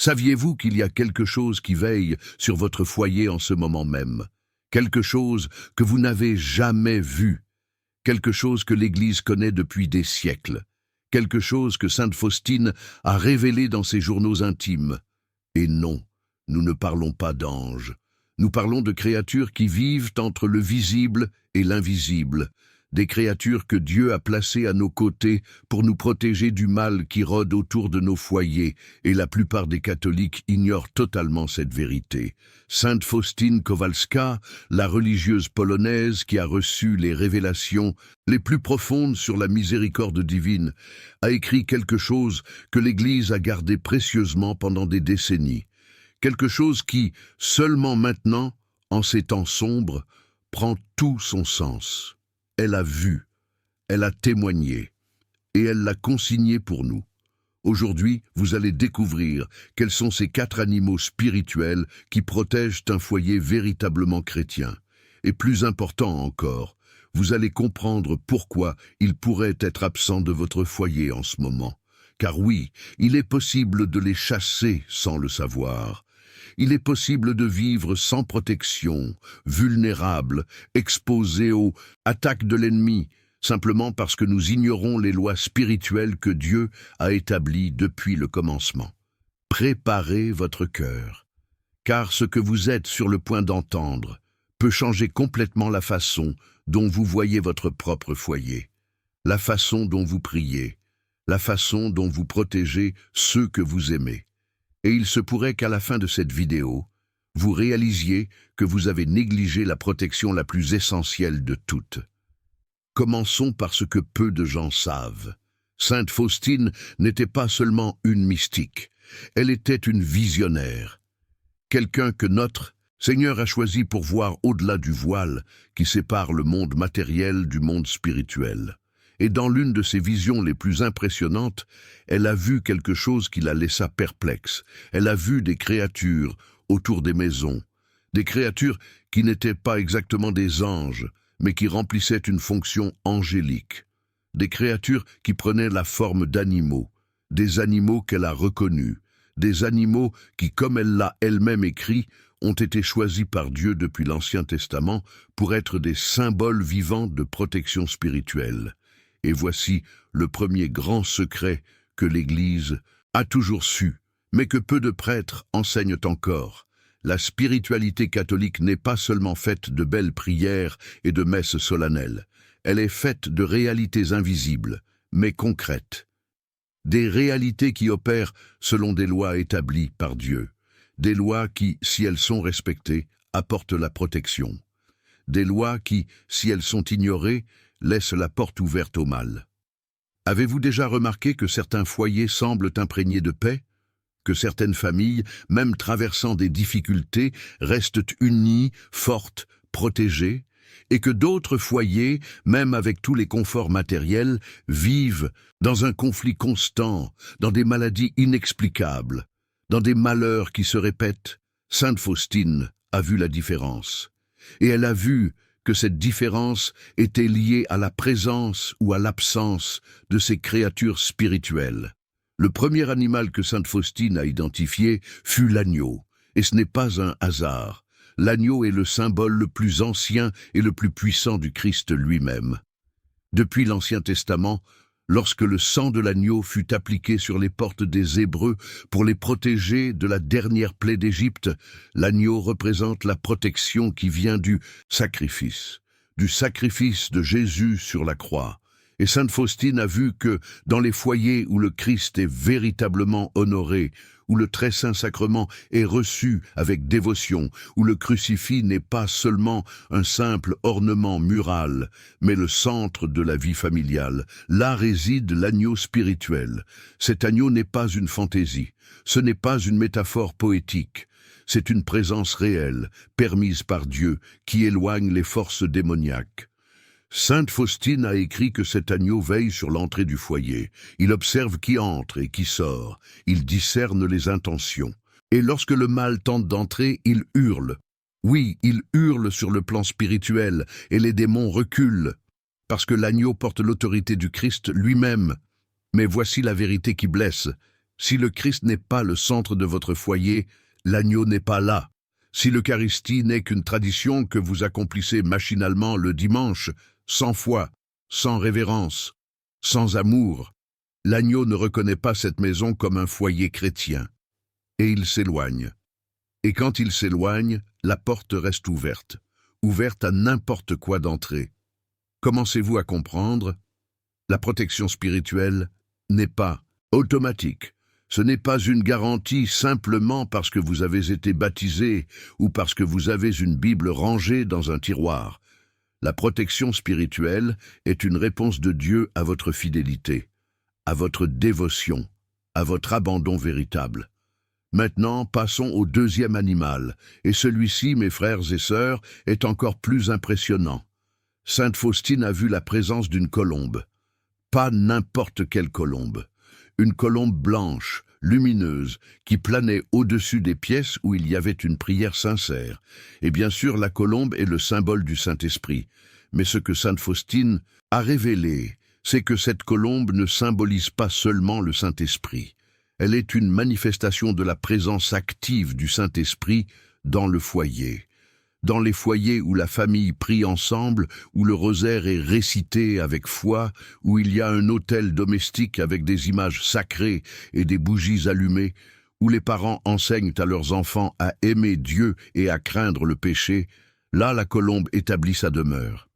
Saviez-vous qu'il y a quelque chose qui veille sur votre foyer en ce moment même? Quelque chose que vous n'avez jamais vu? Quelque chose que l'Église connaît depuis des siècles? Quelque chose que sainte Faustine a révélé dans ses journaux intimes? Et non, nous ne parlons pas d'anges. Nous parlons de créatures qui vivent entre le visible et l'invisible, des créatures que Dieu a placées à nos côtés pour nous protéger du mal qui rôde autour de nos foyers, et la plupart des catholiques ignorent totalement cette vérité. Sainte Faustine Kowalska, la religieuse polonaise qui a reçu les révélations les plus profondes sur la miséricorde divine, a écrit quelque chose que l'Église a gardé précieusement pendant des décennies. Quelque chose qui, seulement maintenant, en ces temps sombres, prend tout son sens. Elle a vu, elle a témoigné, et elle l'a consigné pour nous. Aujourd'hui, vous allez découvrir quels sont ces 4 animaux spirituels qui protègent un foyer véritablement chrétien. Et plus important encore, vous allez comprendre pourquoi ils pourraient être absents de votre foyer en ce moment. Car oui, il est possible de les chasser sans le savoir. Il est possible de vivre sans protection, vulnérable, exposé aux attaques de l'ennemi, simplement parce que nous ignorons les lois spirituelles que Dieu a établies depuis le commencement. Préparez votre cœur, car ce que vous êtes sur le point d'entendre peut changer complètement la façon dont vous voyez votre propre foyer, la façon dont vous priez, la façon dont vous protégez ceux que vous aimez. Et il se pourrait qu'à la fin de cette vidéo, vous réalisiez que vous avez négligé la protection la plus essentielle de toutes. Commençons par ce que peu de gens savent. Sainte Faustine n'était pas seulement une mystique, elle était une visionnaire. Quelqu'un que notre Seigneur a choisi pour voir au-delà du voile qui sépare le monde matériel du monde spirituel. Et dans l'une de ses visions les plus impressionnantes, elle a vu quelque chose qui la laissa perplexe. Elle a vu des créatures autour des maisons, des créatures qui n'étaient pas exactement des anges, mais qui remplissaient une fonction angélique, des créatures qui prenaient la forme d'animaux, des animaux qu'elle a reconnus, des animaux qui, comme elle l'a elle-même écrit, ont été choisis par Dieu depuis l'Ancien Testament pour être des symboles vivants de protection spirituelle. Et voici le premier grand secret que l'Église a toujours su, mais que peu de prêtres enseignent encore. La spiritualité catholique n'est pas seulement faite de belles prières et de messes solennelles. Elle est faite de réalités invisibles, mais concrètes. Des réalités qui opèrent selon des lois établies par Dieu. Des lois qui, si elles sont respectées, apportent la protection. Des lois qui, si elles sont ignorées, laisse la porte ouverte au mal. Avez-vous déjà remarqué que certains foyers semblent imprégnés de paix? Que certaines familles, même traversant des difficultés, restent unies, fortes, protégées? Et que d'autres foyers, même avec tous les conforts matériels, vivent dans un conflit constant, dans des maladies inexplicables, dans des malheurs qui se répètent? Sainte Faustine a vu la différence. Et elle a vu que cette différence était liée à la présence ou à l'absence de ces créatures spirituelles. Le premier animal que sainte Faustine a identifié fut l'agneau, et ce n'est pas un hasard. L'agneau est le symbole le plus ancien et le plus puissant du Christ lui-même. Depuis l'Ancien Testament, lorsque le sang de l'agneau fut appliqué sur les portes des Hébreux pour les protéger de la dernière plaie d'Égypte, l'agneau représente la protection qui vient du sacrifice de Jésus sur la croix. Et sainte Faustine a vu que, dans les foyers où le Christ est véritablement honoré, où le très saint sacrement est reçu avec dévotion, où le crucifix n'est pas seulement un simple ornement mural, mais le centre de la vie familiale, là réside l'agneau spirituel. Cet agneau n'est pas une fantaisie, ce n'est pas une métaphore poétique, c'est une présence réelle, permise par Dieu, qui éloigne les forces démoniaques. Sainte Faustine a écrit que cet agneau veille sur l'entrée du foyer. Il observe qui entre et qui sort. Il discerne les intentions. Et lorsque le mal tente d'entrer, il hurle. Oui, il hurle sur le plan spirituel, et les démons reculent, parce que l'agneau porte l'autorité du Christ lui-même. Mais voici la vérité qui blesse. Si le Christ n'est pas le centre de votre foyer, l'agneau n'est pas là. Si l'Eucharistie n'est qu'une tradition que vous accomplissez machinalement le dimanche, sans foi, sans révérence, sans amour, l'agneau ne reconnaît pas cette maison comme un foyer chrétien. Et il s'éloigne. Et quand il s'éloigne, la porte reste ouverte, ouverte à n'importe quoi d'entrer. Commencez-vous à comprendre? La protection spirituelle n'est pas automatique. Ce n'est pas une garantie simplement parce que vous avez été baptisé ou parce que vous avez une Bible rangée dans un tiroir. La protection spirituelle est une réponse de Dieu à votre fidélité, à votre dévotion, à votre abandon véritable. Maintenant, passons au deuxième animal, et celui-ci, mes frères et sœurs, est encore plus impressionnant. Sainte Faustine a vu la présence d'une colombe. Pas n'importe quelle colombe. Une colombe blanche, lumineuse, qui planait au-dessus des pièces où il y avait une prière sincère. Et bien sûr, la colombe est le symbole du Saint-Esprit. Mais ce que Sainte Faustine a révélé, c'est que cette colombe ne symbolise pas seulement le Saint-Esprit. Elle est une manifestation de la présence active du Saint-Esprit dans le foyer. Dans les foyers où la famille prie ensemble, où le rosaire est récité avec foi, où il y a un autel domestique avec des images sacrées et des bougies allumées, où les parents enseignent à leurs enfants à aimer Dieu et à craindre le péché, là la colombe établit sa demeure.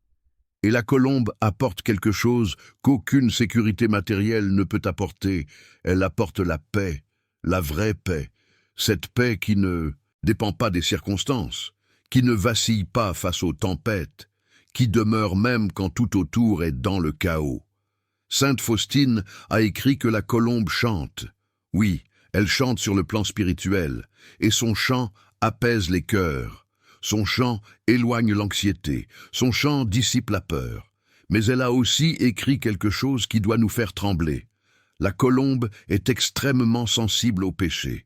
Et la colombe apporte quelque chose qu'aucune sécurité matérielle ne peut apporter. Elle apporte la paix, la vraie paix, cette paix qui ne dépend pas des circonstances, qui ne vacille pas face aux tempêtes, qui demeure même quand tout autour est dans le chaos. Sainte Faustine a écrit que la colombe chante. Oui, elle chante sur le plan spirituel, et son chant apaise les cœurs. Son chant éloigne l'anxiété, son chant dissipe la peur. Mais elle a aussi écrit quelque chose qui doit nous faire trembler. La colombe est extrêmement sensible au péché.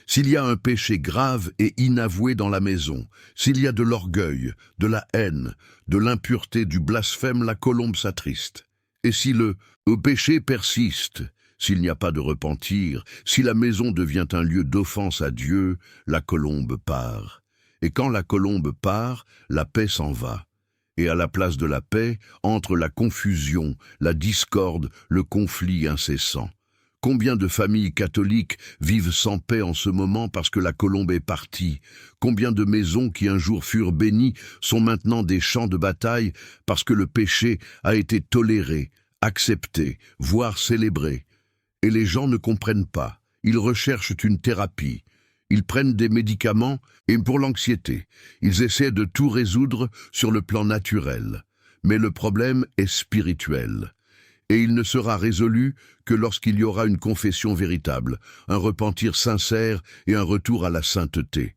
S'il y a un péché grave et inavoué dans la maison, s'il y a de l'orgueil, de la haine, de l'impureté, du blasphème, la colombe s'attriste. Et si le péché persiste, s'il n'y a pas de repentir, si la maison devient un lieu d'offense à Dieu, la colombe part. Et quand la colombe part, la paix s'en va. Et à la place de la paix, entre la confusion, la discorde, le conflit incessant. Combien de familles catholiques vivent sans paix en ce moment parce que la colombe est partie? Combien de maisons qui un jour furent bénies sont maintenant des champs de bataille parce que le péché a été toléré, accepté, voire célébré? Et les gens ne comprennent pas. Ils recherchent une thérapie. Ils prennent des médicaments et pour l'anxiété, ils essaient de tout résoudre sur le plan naturel. Mais le problème est spirituel. Et il ne sera résolu que lorsqu'il y aura une confession véritable, un repentir sincère et un retour à la sainteté.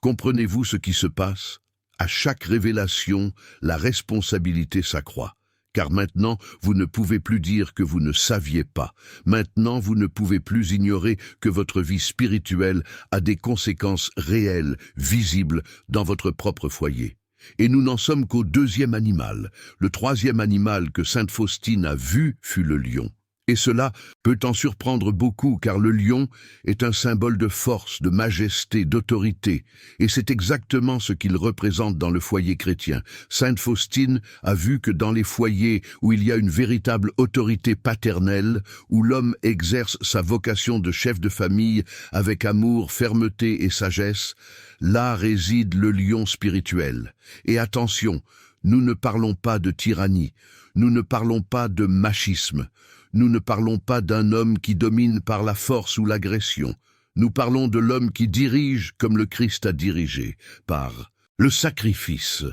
Comprenez-vous ce qui se passe? À chaque révélation, la responsabilité s'accroît. Car maintenant, vous ne pouvez plus dire que vous ne saviez pas. Maintenant, vous ne pouvez plus ignorer que votre vie spirituelle a des conséquences réelles, visibles, dans votre propre foyer. Et nous n'en sommes qu'au deuxième animal. Le troisième animal que Sainte Faustine a vu fut le lion. Et cela peut en surprendre beaucoup, car le lion est un symbole de force, de majesté, d'autorité. Et c'est exactement ce qu'il représente dans le foyer chrétien. Sainte Faustine a vu que dans les foyers où il y a une véritable autorité paternelle, où l'homme exerce sa vocation de chef de famille avec amour, fermeté et sagesse, là réside le lion spirituel. Et attention, nous ne parlons pas de tyrannie, nous ne parlons pas de machisme, nous ne parlons pas d'un homme qui domine par la force ou l'agression. Nous parlons de l'homme qui dirige comme le Christ a dirigé, par le sacrifice,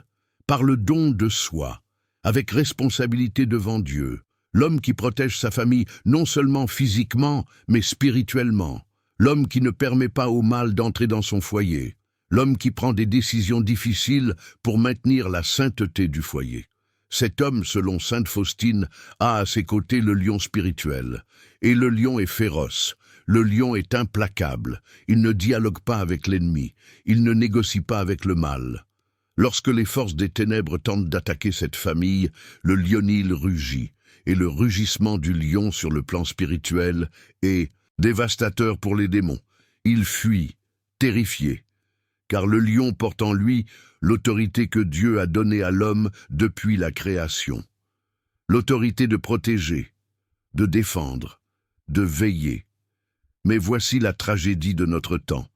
par le don de soi, avec responsabilité devant Dieu. L'homme qui protège sa famille non seulement physiquement, mais spirituellement. L'homme qui ne permet pas au mal d'entrer dans son foyer. L'homme qui prend des décisions difficiles pour maintenir la sainteté du foyer. Cet homme, selon Sainte Faustine, a à ses côtés le lion spirituel. Et le lion est féroce. Le lion est implacable. Il ne dialogue pas avec l'ennemi. Il ne négocie pas avec le mal. Lorsque les forces des ténèbres tentent d'attaquer cette famille, le lionil rugit. Et le rugissement du lion sur le plan spirituel est dévastateur pour les démons. Il fuit, terrifié, car le lion porte en lui l'autorité que Dieu a donnée à l'homme depuis la création. L'autorité de protéger, de défendre, de veiller. Mais voici la tragédie de notre temps.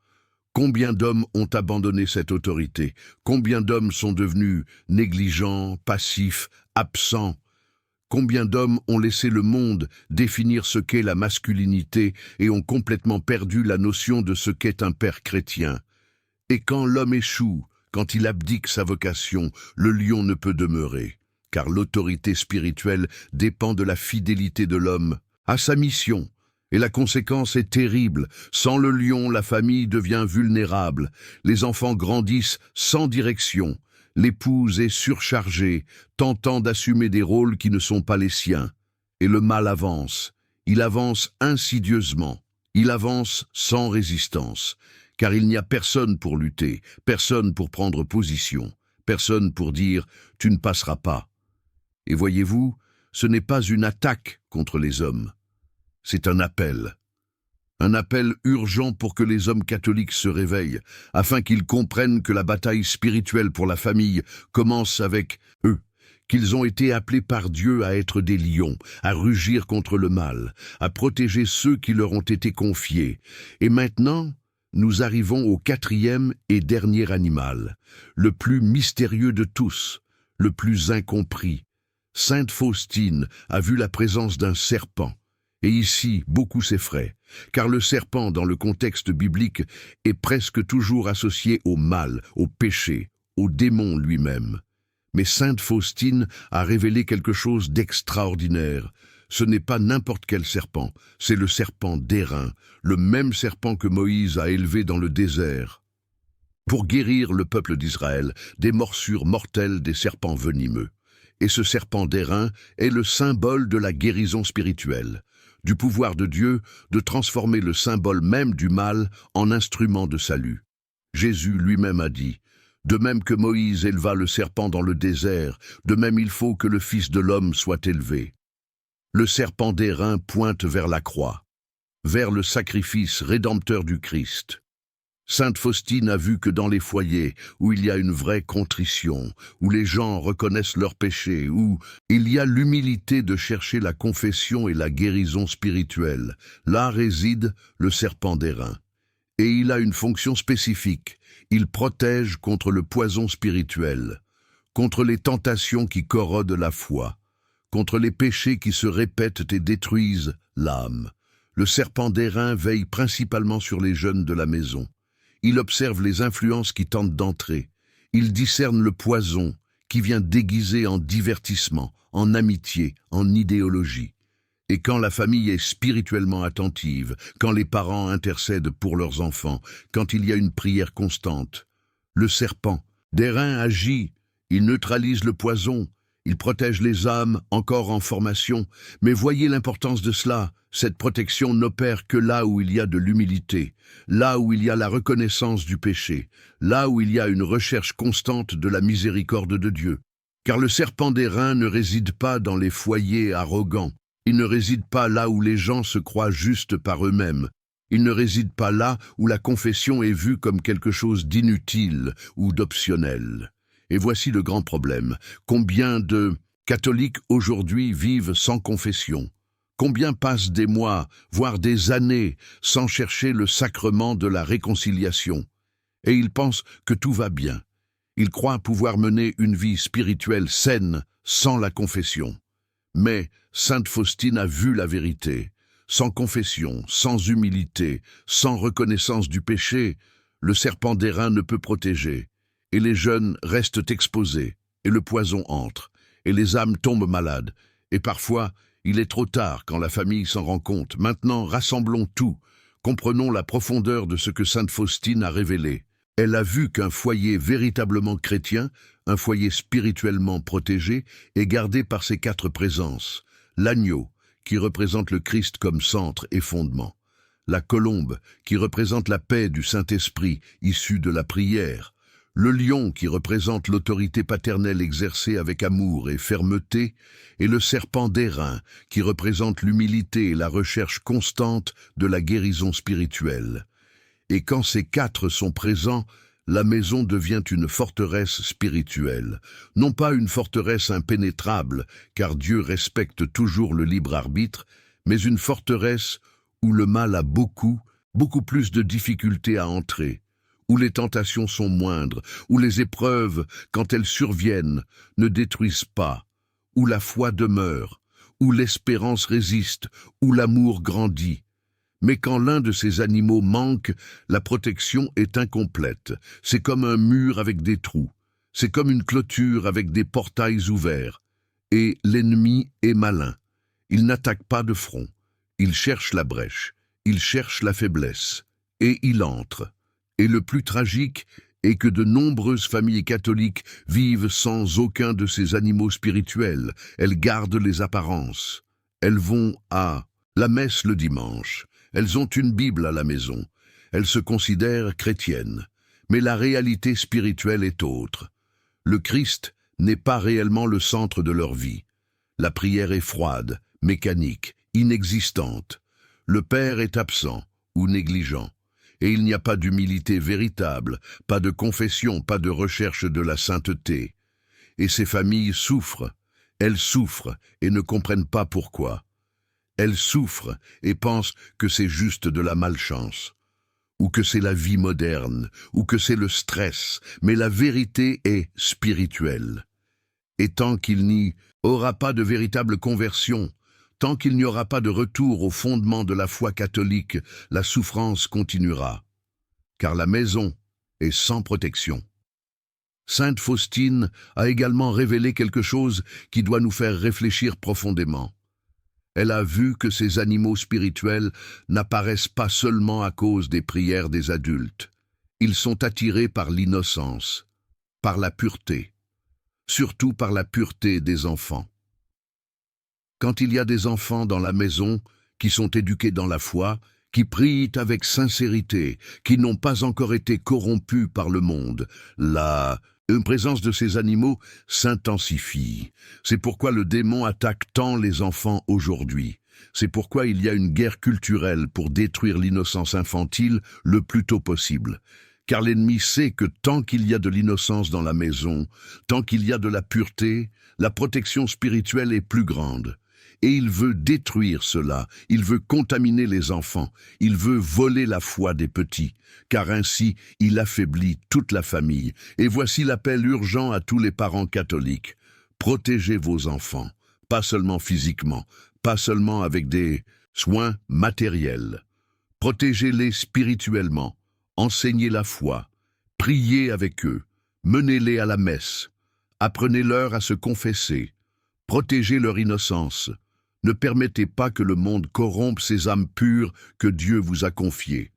Combien d'hommes ont abandonné cette autorité? Combien d'hommes sont devenus négligents, passifs, absents? Combien d'hommes ont laissé le monde définir ce qu'est la masculinité et ont complètement perdu la notion de ce qu'est un père chrétien? Et quand l'homme échoue, quand il abdique sa vocation, le lion ne peut demeurer, car l'autorité spirituelle dépend de la fidélité de l'homme à sa mission. Et la conséquence est terrible. Sans le lion, la famille devient vulnérable. Les enfants grandissent sans direction. L'épouse est surchargée, tentant d'assumer des rôles qui ne sont pas les siens. Et le mal avance. Il avance insidieusement. Il avance sans résistance. Car il n'y a personne pour lutter, personne pour prendre position, personne pour dire « tu ne passeras pas ». Et voyez-vous, ce n'est pas une attaque contre les hommes. C'est un appel urgent pour que les hommes catholiques se réveillent, afin qu'ils comprennent que la bataille spirituelle pour la famille commence avec eux, qu'ils ont été appelés par Dieu à être des lions, à rugir contre le mal, à protéger ceux qui leur ont été confiés. Et maintenant, nous arrivons au 4e et dernier animal, le plus mystérieux de tous, le plus incompris. Sainte Faustine a vu la présence d'un serpent. Et ici, beaucoup s'effraient, car le serpent, dans le contexte biblique, est presque toujours associé au mal, au péché, au démon lui-même. Mais Sainte Faustine a révélé quelque chose d'extraordinaire. Ce n'est pas n'importe quel serpent, c'est le serpent d'airain, le même serpent que Moïse a élevé dans le désert, pour guérir le peuple d'Israël des morsures mortelles des serpents venimeux. Et ce serpent d'airain est le symbole de la guérison spirituelle, du pouvoir de Dieu de transformer le symbole même du mal en instrument de salut. Jésus lui-même a dit « De même que Moïse éleva le serpent dans le désert, de même il faut que le Fils de l'homme soit élevé. » Le serpent d'airain pointe vers la croix, vers le sacrifice rédempteur du Christ. Sainte Faustine a vu que dans les foyers où il y a une vraie contrition, où les gens reconnaissent leurs péchés, où il y a l'humilité de chercher la confession et la guérison spirituelle, là réside le serpent d'airain. Et il a une fonction spécifique. Il protège contre le poison spirituel, contre les tentations qui corrodent la foi, contre les péchés qui se répètent et détruisent l'âme. Le serpent d'airain veille principalement sur les jeunes de la maison. Il observe les influences qui tentent d'entrer. Il discerne le poison qui vient déguisé en divertissement, en amitié, en idéologie. Et quand la famille est spirituellement attentive, quand les parents intercèdent pour leurs enfants, quand il y a une prière constante, le serpent d'airain agit, il neutralise le poison, il protège les âmes encore en formation. Mais voyez l'importance de cela. Cette protection n'opère que là où il y a de l'humilité, là où il y a la reconnaissance du péché, là où il y a une recherche constante de la miséricorde de Dieu. Car le serpent d'airain ne réside pas dans les foyers arrogants. Il ne réside pas là où les gens se croient justes par eux-mêmes. Il ne réside pas là où la confession est vue comme quelque chose d'inutile ou d'optionnel. Et voici le grand problème. Combien de catholiques aujourd'hui vivent sans confession? Combien passent des mois, voire des années, sans chercher le sacrement de la réconciliation? Et ils pensent que tout va bien. Ils croient pouvoir mener une vie spirituelle saine sans la confession. Mais Sainte Faustine a vu la vérité. Sans confession, sans humilité, sans reconnaissance du péché, le serpent d'airain ne peut protéger. Et les jeunes restent exposés, et le poison entre, et les âmes tombent malades. Et parfois, il est trop tard quand la famille s'en rend compte. Maintenant, rassemblons tout. Comprenons la profondeur de ce que Sainte Faustine a révélé. Elle a vu qu'un foyer véritablement chrétien, un foyer spirituellement protégé, est gardé par ces 4 présences. L'agneau, qui représente le Christ comme centre et fondement. La colombe, qui représente la paix du Saint-Esprit, issue de la prière. Le lion, qui représente l'autorité paternelle exercée avec amour et fermeté, et le serpent d'airain, qui représente l'humilité et la recherche constante de la guérison spirituelle. Et quand ces quatre sont présents, la maison devient une forteresse spirituelle. Non pas une forteresse impénétrable, car Dieu respecte toujours le libre arbitre, mais une forteresse où le mal a beaucoup plus de difficultés à entrer, où les tentations sont moindres, où les épreuves, quand elles surviennent, ne détruisent pas, où la foi demeure, où l'espérance résiste, où l'amour grandit. Mais quand l'un de ces animaux manque, la protection est incomplète. C'est comme un mur avec des trous. C'est comme une clôture avec des portails ouverts. Et l'ennemi est malin. Il n'attaque pas de front. Il cherche la brèche. Il cherche la faiblesse. Et il entre. Et le plus tragique est que de nombreuses familles catholiques vivent sans aucun de ces animaux spirituels. Elles gardent les apparences. Elles vont à la messe le dimanche. Elles ont une Bible à la maison. Elles se considèrent chrétiennes. Mais la réalité spirituelle est autre. Le Christ n'est pas réellement le centre de leur vie. La prière est froide, mécanique, inexistante. Le Père est absent ou négligent. Et il n'y a pas d'humilité véritable, pas de confession, pas de recherche de la sainteté. Et ces familles souffrent. Elles souffrent et ne comprennent pas pourquoi. Elles souffrent et pensent que c'est juste de la malchance, ou que c'est la vie moderne, ou que c'est le stress, mais la vérité est spirituelle. Et tant qu'il n'y aura pas de véritable conversion, tant qu'il n'y aura pas de retour au fondement de la foi catholique, la souffrance continuera, car la maison est sans protection. Sainte Faustine a également révélé quelque chose qui doit nous faire réfléchir profondément. Elle a vu que ces animaux spirituels n'apparaissent pas seulement à cause des prières des adultes. Ils sont attirés par l'innocence, par la pureté, surtout par la pureté des enfants. Quand il y a des enfants dans la maison qui sont éduqués dans la foi, qui prient avec sincérité, qui n'ont pas encore été corrompus par le monde, la présence de ces animaux s'intensifie. C'est pourquoi le démon attaque tant les enfants aujourd'hui. C'est pourquoi il y a une guerre culturelle pour détruire l'innocence infantile le plus tôt possible. Car l'ennemi sait que tant qu'il y a de l'innocence dans la maison, tant qu'il y a de la pureté, la protection spirituelle est plus grande. Et il veut détruire cela, il veut contaminer les enfants, il veut voler la foi des petits, car ainsi il affaiblit toute la famille. Et voici l'appel urgent à tous les parents catholiques. Protégez vos enfants, pas seulement physiquement, pas seulement avec des soins matériels. Protégez-les spirituellement, enseignez la foi, priez avec eux, menez-les à la messe, apprenez-leur à se confesser, protégez leur innocence. Ne permettez pas que le monde corrompe ces âmes pures que Dieu vous a confiées.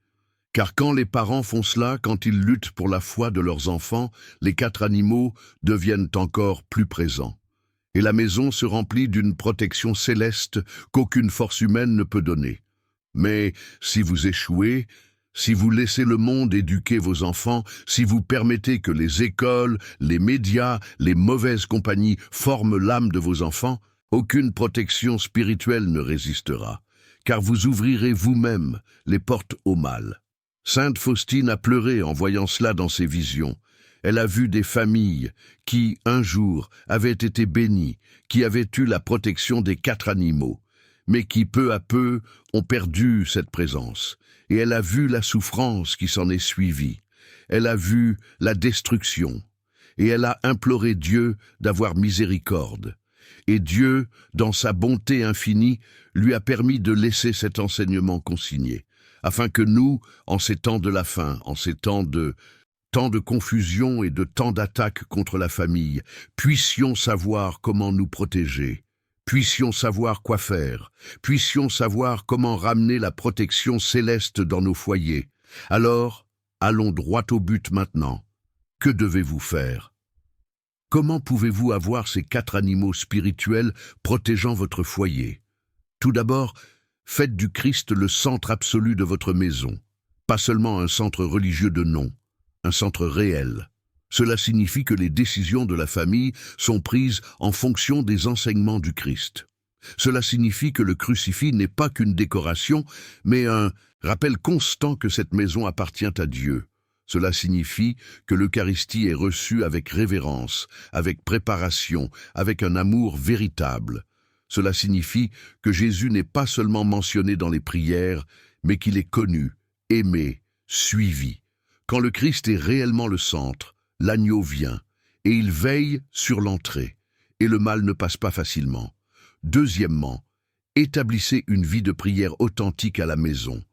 Car quand les parents font cela, quand ils luttent pour la foi de leurs enfants, les quatre animaux deviennent encore plus présents. Et la maison se remplit d'une protection céleste qu'aucune force humaine ne peut donner. Mais si vous échouez, si vous laissez le monde éduquer vos enfants, si vous permettez que les écoles, les médias, les mauvaises compagnies forment l'âme de vos enfants, aucune protection spirituelle ne résistera, car vous ouvrirez vous-même les portes au mal. Sainte Faustine a pleuré en voyant cela dans ses visions. Elle a vu des familles qui, un jour, avaient été bénies, qui avaient eu la protection des quatre animaux, mais qui, peu à peu, ont perdu cette présence. Et elle a vu la souffrance qui s'en est suivie. Elle a vu la destruction. Et elle a imploré Dieu d'avoir miséricorde. Et Dieu, dans sa bonté infinie, lui a permis de laisser cet enseignement consigné, afin que nous, en ces temps de la fin, en ces temps de confusion et de temps d'attaque contre la famille, puissions savoir comment nous protéger, puissions savoir quoi faire, puissions savoir comment ramener la protection céleste dans nos foyers. Alors, allons droit au but maintenant. Que devez-vous faire ? Comment pouvez-vous avoir ces quatre animaux spirituels protégeant votre foyer ? Tout d'abord, faites du Christ le centre absolu de votre maison, pas seulement un centre religieux de nom, un centre réel. Cela signifie que les décisions de la famille sont prises en fonction des enseignements du Christ. Cela signifie que le crucifix n'est pas qu'une décoration, mais un rappel constant que cette maison appartient à Dieu. Cela signifie que l'Eucharistie est reçue avec révérence, avec préparation, avec un amour véritable. Cela signifie que Jésus n'est pas seulement mentionné dans les prières, mais qu'il est connu, aimé, suivi. Quand le Christ est réellement le centre, l'agneau vient, et il veille sur l'entrée, et le mal ne passe pas facilement. Deuxièmement, établissez une vie de prière authentique à la maison.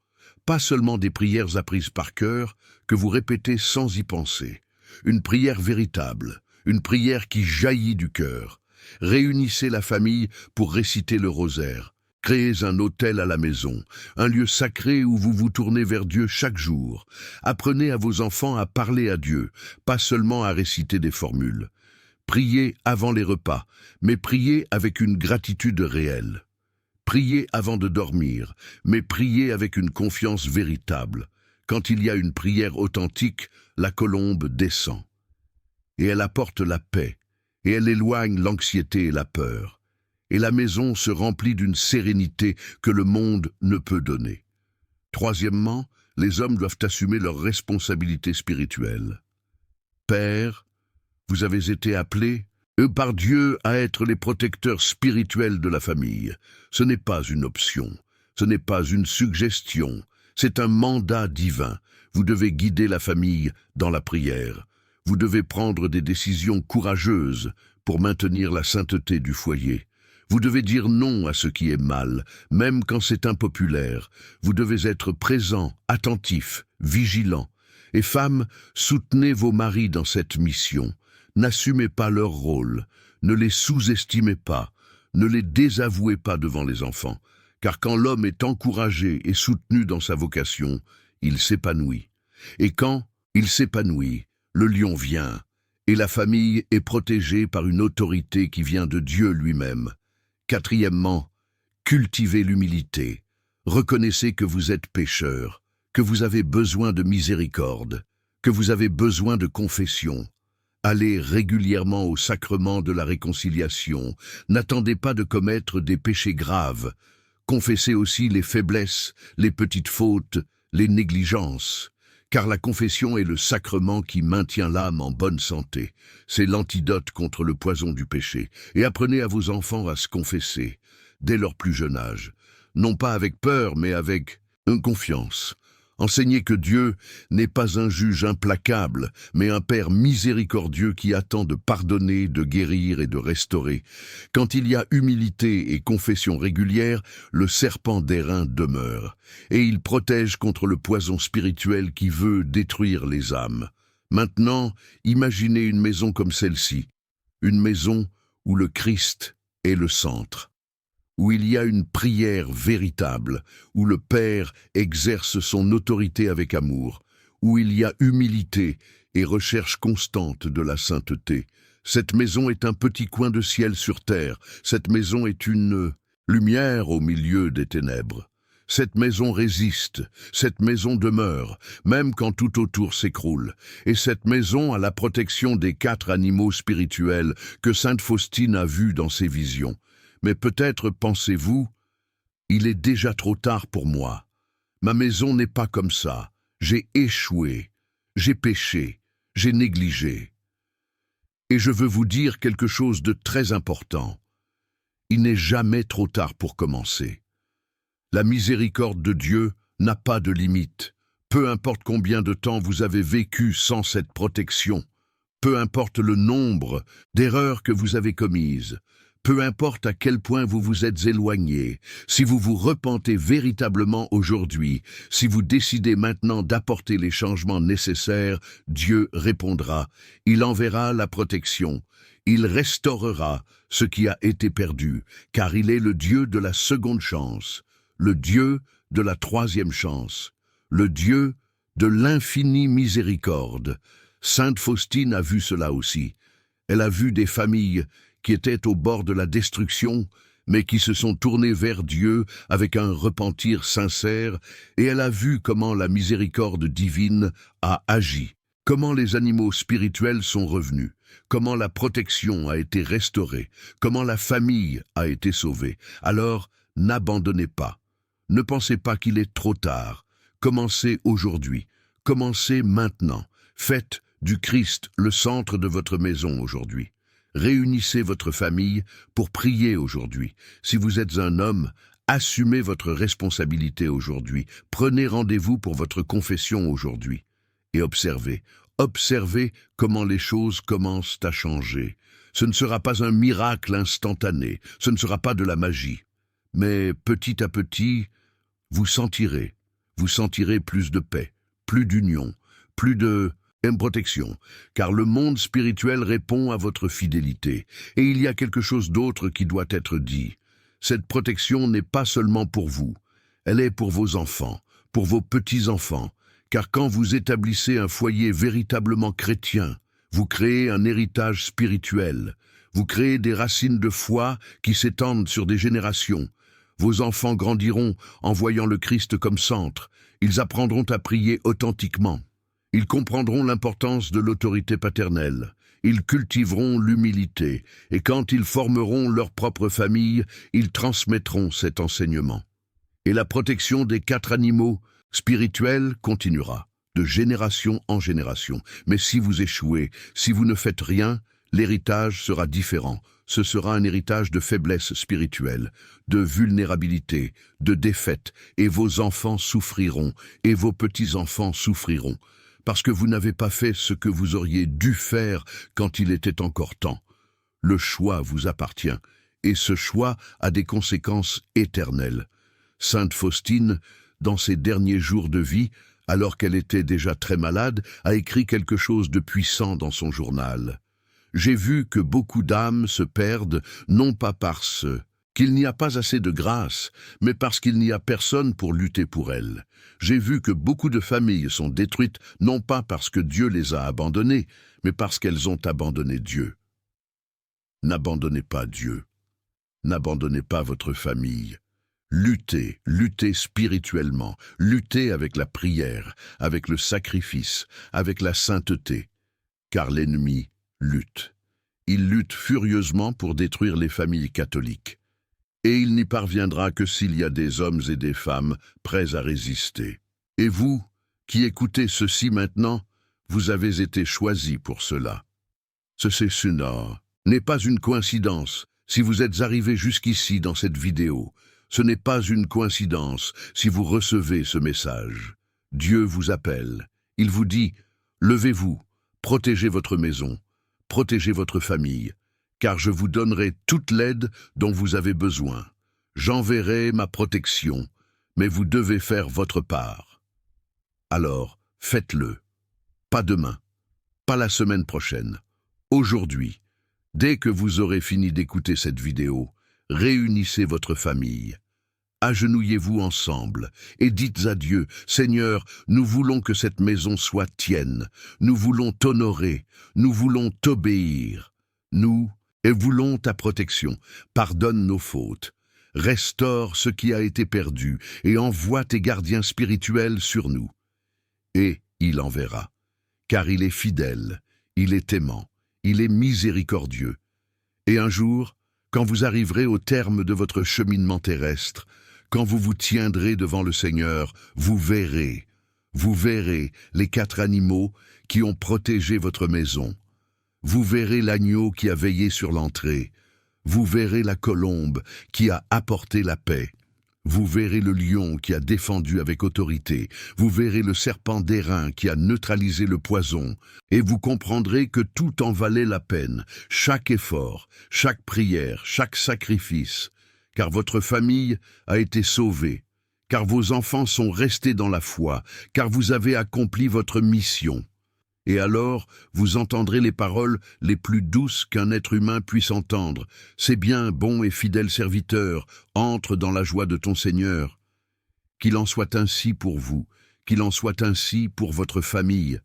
Pas seulement des prières apprises par cœur, que vous répétez sans y penser. Une prière véritable, une prière qui jaillit du cœur. Réunissez la famille pour réciter le rosaire. Créez un autel à la maison, un lieu sacré où vous vous tournez vers Dieu chaque jour. Apprenez à vos enfants à parler à Dieu, pas seulement à réciter des formules. Priez avant les repas, mais priez avec une gratitude réelle. Priez avant de dormir, mais priez avec une confiance véritable. Quand il y a une prière authentique, la colombe descend. Et elle apporte la paix, et elle éloigne l'anxiété et la peur. Et la maison se remplit d'une sérénité que le monde ne peut donner. Troisièmement, les hommes doivent assumer leurs responsabilités spirituelles. Père, vous avez été appelés, par Dieu, à être les protecteurs spirituels de la famille. Ce n'est pas une option, ce n'est pas une suggestion, c'est un mandat divin. Vous devez guider la famille dans la prière. Vous devez prendre des décisions courageuses pour maintenir la sainteté du foyer. Vous devez dire non à ce qui est mal, même quand c'est impopulaire. Vous devez être présent, attentif, vigilant. Et femmes, soutenez vos maris dans cette mission. N'assumez pas leur rôle, ne les sous-estimez pas, ne les désavouez pas devant les enfants, car quand l'homme est encouragé et soutenu dans sa vocation, il s'épanouit. Et quand il s'épanouit, le lion vient, et la famille est protégée par une autorité qui vient de Dieu lui-même. Quatrièmement, cultivez l'humilité. Reconnaissez que vous êtes pécheur, que vous avez besoin de miséricorde, que vous avez besoin de confession. Allez régulièrement au sacrement de la réconciliation. N'attendez pas de commettre des péchés graves. Confessez aussi les faiblesses, les petites fautes, les négligences. Car la confession est le sacrement qui maintient l'âme en bonne santé. C'est l'antidote contre le poison du péché. Et apprenez à vos enfants à se confesser, dès leur plus jeune âge. Non pas avec peur, mais avec confiance. Enseignez que Dieu n'est pas un juge implacable, mais un Père miséricordieux qui attend de pardonner, de guérir et de restaurer. Quand il y a humilité et confession régulière, le serpent d'airain demeure, et il protège contre le poison spirituel qui veut détruire les âmes. Maintenant, imaginez une maison comme celle-ci, une maison où le Christ est le centre, où il y a une prière véritable, où le Père exerce son autorité avec amour, où il y a humilité et recherche constante de la sainteté. Cette maison est un petit coin de ciel sur terre, cette maison est une lumière au milieu des ténèbres. Cette maison résiste, cette maison demeure, même quand tout autour s'écroule. Et cette maison a la protection des 4 animaux spirituels que sainte Faustine a vus dans ses visions. Mais peut-être pensez-vous, il est déjà trop tard pour moi. Ma maison n'est pas comme ça. J'ai échoué, j'ai péché, j'ai négligé. Et je veux vous dire quelque chose de très important. Il n'est jamais trop tard pour commencer. La miséricorde de Dieu n'a pas de limite. Peu importe combien de temps vous avez vécu sans cette protection, peu importe le nombre d'erreurs que vous avez commises, peu importe à quel point vous vous êtes éloigné, si vous vous repentez véritablement aujourd'hui, si vous décidez maintenant d'apporter les changements nécessaires, Dieu répondra. Il enverra la protection. Il restaurera ce qui a été perdu, car il est le Dieu de la seconde chance, le Dieu de la troisième chance, le Dieu de l'infinie miséricorde. Sainte Faustine a vu cela aussi. Elle a vu des familles qui étaient au bord de la destruction, mais qui se sont tournées vers Dieu avec un repentir sincère, et elle a vu comment la miséricorde divine a agi. comment les animaux spirituels sont revenus, comment la protection a été restaurée, comment la famille a été sauvée. Alors, n'abandonnez pas. Ne pensez pas qu'il est trop tard. Commencez aujourd'hui. Commencez maintenant. Faites du Christ le centre de votre maison aujourd'hui. Réunissez votre famille pour prier aujourd'hui. Si vous êtes un homme, assumez votre responsabilité aujourd'hui. Prenez rendez-vous pour votre confession aujourd'hui. Et observez comment les choses commencent à changer. Ce ne sera pas un miracle instantané, ce ne sera pas de la magie. Mais petit à petit, vous sentirez plus de paix, plus d'union, plus de protection, car le monde spirituel répond à votre fidélité. Et il y a quelque chose d'autre qui doit être dit. Cette protection n'est pas seulement pour vous, elle est pour vos enfants, pour vos petits-enfants, car quand vous établissez un foyer véritablement chrétien, vous créez un héritage spirituel, vous créez des racines de foi qui s'étendent sur des générations. Vos enfants grandiront en voyant le Christ comme centre, ils apprendront à prier authentiquement. Ils comprendront l'importance de l'autorité paternelle. Ils cultiveront l'humilité. Et quand ils formeront leur propre famille, ils transmettront cet enseignement. Et la protection des 4 animaux spirituels continuera, de génération en génération. Mais si vous échouez, si vous ne faites rien, l'héritage sera différent. Ce sera un héritage de faiblesse spirituelle, de vulnérabilité, de défaite. Et vos enfants souffriront, et vos petits-enfants souffriront. Parce que vous n'avez pas fait ce que vous auriez dû faire quand il était encore temps. Le choix vous appartient, et ce choix a des conséquences éternelles. Sainte Faustine, dans ses derniers jours de vie, alors qu'elle était déjà très malade, a écrit quelque chose de puissant dans son journal. « J'ai vu que beaucoup d'âmes se perdent, non pas parce qu'il n'y a pas assez de grâce, mais parce qu'il n'y a personne pour lutter pour elles. J'ai vu que beaucoup de familles sont détruites, non pas parce que Dieu les a abandonnées, mais parce qu'elles ont abandonné Dieu. N'abandonnez pas Dieu. N'abandonnez pas votre famille. Luttez spirituellement, luttez avec la prière, avec le sacrifice, avec la sainteté, car l'ennemi lutte. Il lutte furieusement pour détruire les familles catholiques. Et il n'y parviendra que s'il y a des hommes et des femmes prêts à résister. Et vous, qui écoutez ceci maintenant, vous avez été choisis pour cela. Ceci n'est pas une coïncidence si vous êtes arrivés jusqu'ici dans cette vidéo. Ce n'est pas une coïncidence si vous recevez ce message. Dieu vous appelle. Il vous dit, levez-vous, protégez votre maison, protégez votre famille, car je vous donnerai toute l'aide dont vous avez besoin. J'enverrai ma protection, mais vous devez faire votre part. Alors, faites-le. Pas demain, pas la semaine prochaine. Aujourd'hui, dès que vous aurez fini d'écouter cette vidéo, réunissez votre famille. Agenouillez-vous ensemble et dites à Dieu, « Seigneur, nous voulons que cette maison soit tienne. Nous voulons t'honorer. Nous voulons t'obéir. Nous voulons ta protection. Pardonne nos fautes. Restaure ce qui a été perdu et envoie tes gardiens spirituels sur nous. » Et il enverra, car il est fidèle, il est aimant, il est miséricordieux. Et un jour, quand vous arriverez au terme de votre cheminement terrestre, quand vous vous tiendrez devant le Seigneur, vous verrez les 4 animaux qui ont protégé votre maison. Vous verrez l'agneau qui a veillé sur l'entrée. Vous verrez la colombe qui a apporté la paix. Vous verrez le lion qui a défendu avec autorité. Vous verrez le serpent d'airain qui a neutralisé le poison. Et vous comprendrez que tout en valait la peine, chaque effort, chaque prière, chaque sacrifice. Car votre famille a été sauvée, car vos enfants sont restés dans la foi, car vous avez accompli votre mission. Et alors, vous entendrez les paroles les plus douces qu'un être humain puisse entendre. « C'est bien, bon et fidèle serviteur, entre dans la joie de ton Seigneur. » Qu'il en soit ainsi pour vous, qu'il en soit ainsi pour votre famille.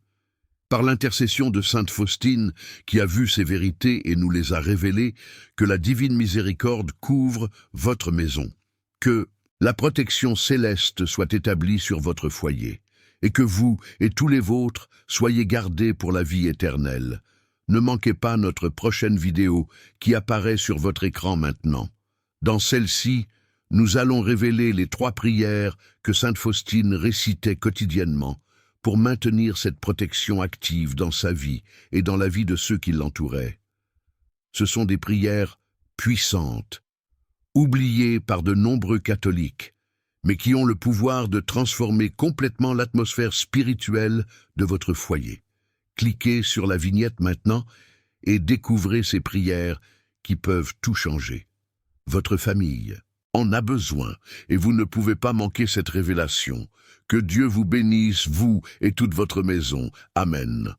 Par l'intercession de Sainte Faustine, qui a vu ces vérités et nous les a révélées, que la divine miséricorde couvre votre maison. Que la protection céleste soit établie sur votre foyer. et que vous et tous les vôtres soyez gardés pour la vie éternelle. Ne manquez pas notre prochaine vidéo qui apparaît sur votre écran maintenant. Dans celle-ci, nous allons révéler les 3 prières que sainte Faustine récitait quotidiennement pour maintenir cette protection active dans sa vie et dans la vie de ceux qui l'entouraient. Ce sont des prières puissantes, oubliées par de nombreux catholiques, mais qui ont le pouvoir de transformer complètement l'atmosphère spirituelle de votre foyer. Cliquez sur la vignette maintenant et découvrez ces prières qui peuvent tout changer. Votre famille en a besoin et vous ne pouvez pas manquer cette révélation. Que Dieu vous bénisse, vous et toute votre maison. Amen.